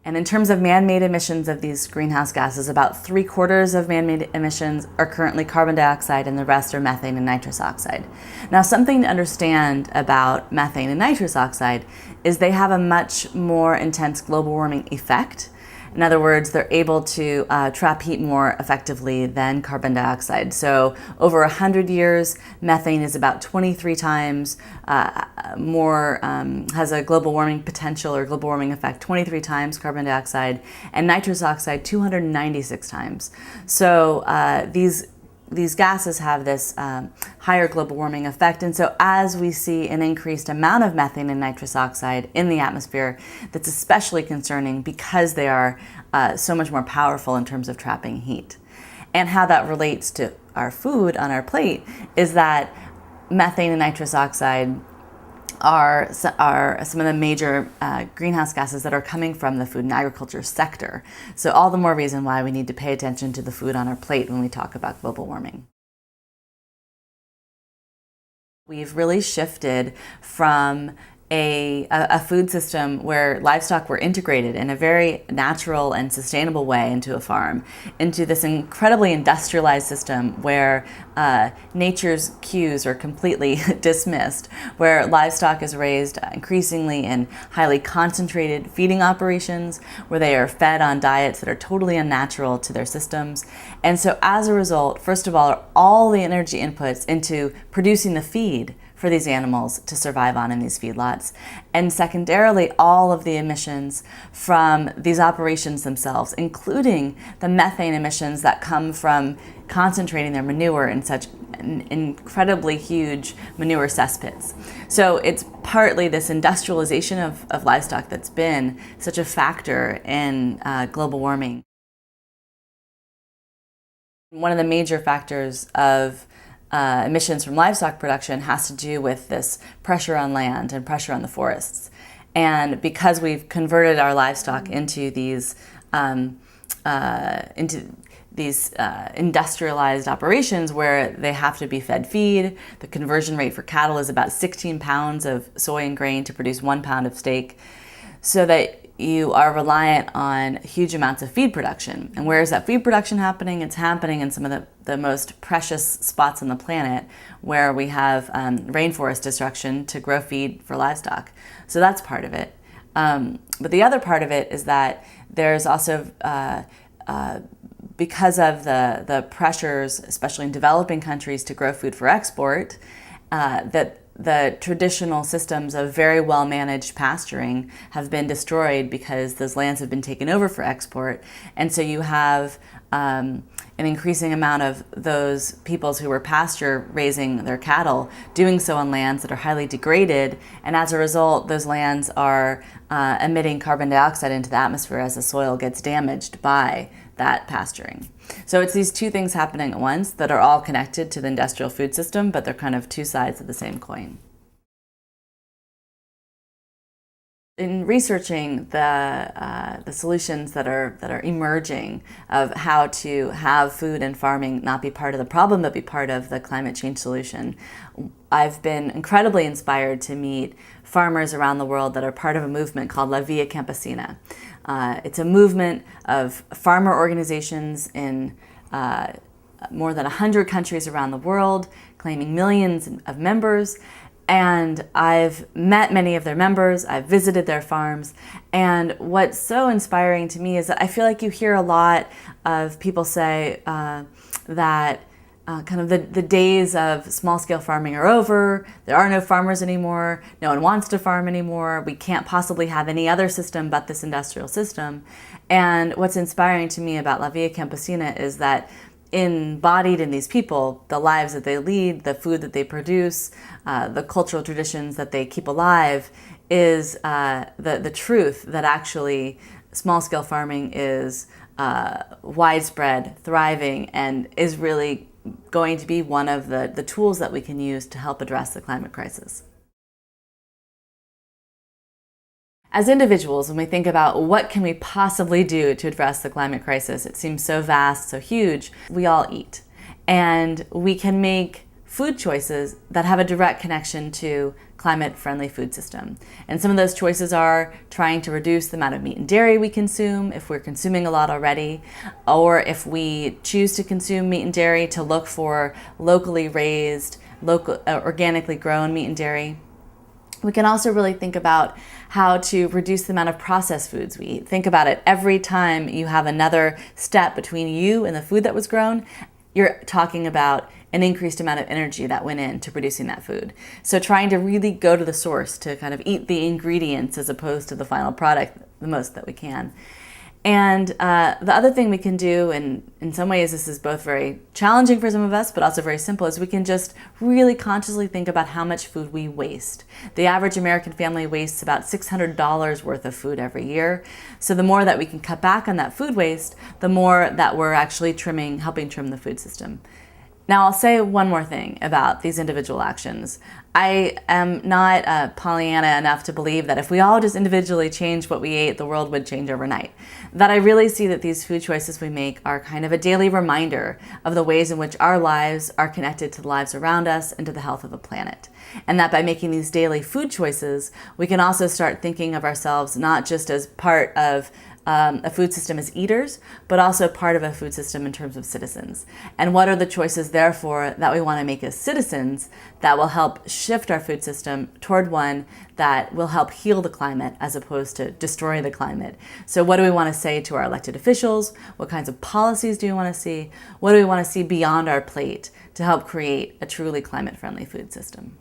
And in terms of man-made emissions of these greenhouse gases, about 3/4 of man-made emissions are currently carbon dioxide and the rest are methane and nitrous oxide. Now, something to understand about methane and nitrous oxide is they have a much more intense global warming effect. In other words, they're able to trap heat more effectively than carbon dioxide. So over 100 years, methane is about 23 times more, has a global warming potential or global warming effect, 23 times carbon dioxide, and nitrous oxide 296 times. So these gases have this higher global warming effect. And so as we see an increased amount of methane and nitrous oxide in the atmosphere, that's especially concerning because they are so much more powerful in terms of trapping heat. And how that relates to our food on our plate is that methane and nitrous oxide are some of the major greenhouse gases that are coming from the food and agriculture sector. So all the more reason why we need to pay attention to the food on our plate when we talk about global warming. We've really shifted from a food system where livestock were integrated in a very natural and sustainable way into a farm, into this incredibly industrialized system where nature's cues are completely dismissed, where livestock is raised increasingly in highly concentrated feeding operations, where they are fed on diets that are totally unnatural to their systems. And so as a result, first of all the energy inputs into producing the feed for these animals to survive on in these feedlots. And secondarily, all of the emissions from these operations themselves, including the methane emissions that come from concentrating their manure in such incredibly huge manure cesspits. So it's partly this industrialization of livestock that's been such a factor in global warming. One of the major factors of emissions from livestock production has to do with this pressure on land and pressure on the forests. And because we've converted our livestock into these industrialized operations where they have to be fed feed, the conversion rate for cattle is about 16 pounds of soy and grain to produce 1 pound of steak, so that you are reliant on huge amounts of feed production. And where is that feed production happening? It's happening in some of the most precious spots on the planet where we have rainforest destruction to grow feed for livestock. So that's part of it. But the other part of it is that there's also, because of the pressures, especially in developing countries, to grow food for export, that the traditional systems of very well-managed pasturing have been destroyed because those lands have been taken over for export. And so you have an increasing amount of those peoples who were pasture raising their cattle doing so on lands that are highly degraded. And as a result, those lands are emitting carbon dioxide into the atmosphere as the soil gets damaged by that pasturing. So it's these two things happening at once that are all connected to the industrial food system, but they're kind of two sides of the same coin. In researching the solutions that are emerging of how to have food and farming not be part of the problem, but be part of the climate change solution, I've been incredibly inspired to meet farmers around the world that are part of a movement called Via Campesina. It's a movement of farmer organizations in more than 100 countries around the world, claiming millions of members. And I've met many of their members, I've visited their farms, and what's so inspiring to me is that I feel like you hear a lot of people say that kind of the days of small-scale farming are over, there are no farmers anymore, no one wants to farm anymore, we can't possibly have any other system but this industrial system. And what's inspiring to me about La Via Campesina is that embodied in these people, the lives that they lead, the food that they produce, the cultural traditions that they keep alive, is the truth that actually small-scale farming is widespread, thriving, and is really going to be one of the tools that we can use to help address the climate crisis. As individuals, when we think about what can we possibly do to address the climate crisis, it seems so vast, so huge. We all eat, and we can make food choices that have a direct connection to climate-friendly food system. And some of those choices are trying to reduce the amount of meat and dairy we consume if we're consuming a lot already, or if we choose to consume meat and dairy, to look for locally raised, organically grown meat and dairy. We can also really think about how to reduce the amount of processed foods we eat. Think about it. Every time you have another step between you and the food that was grown, you're talking about an increased amount of energy that went into producing that food. So trying to really go to the source, to kind of eat the ingredients as opposed to the final product the most that we can. And the other thing we can do, and in some ways this is both very challenging for some of us, but also very simple, is we can just really consciously think about how much food we waste. The average American family wastes about $600 worth of food every year. So the more that we can cut back on that food waste, the more that we're actually helping trim the food system. Now, I'll say one more thing about these individual actions. I am not Pollyanna enough to believe that if we all just individually change what we ate, the world would change overnight. That I really see that these food choices we make are kind of a daily reminder of the ways in which our lives are connected to the lives around us and to the health of the planet. And that by making these daily food choices, we can also start thinking of ourselves not just as part of a food system as eaters, but also part of a food system in terms of citizens. And what are the choices, therefore, that we want to make as citizens that will help shift our food system toward one that will help heal the climate as opposed to destroy the climate? So what do we want to say to our elected officials? What kinds of policies do we want to see? What do we want to see beyond our plate to help create a truly climate-friendly food system?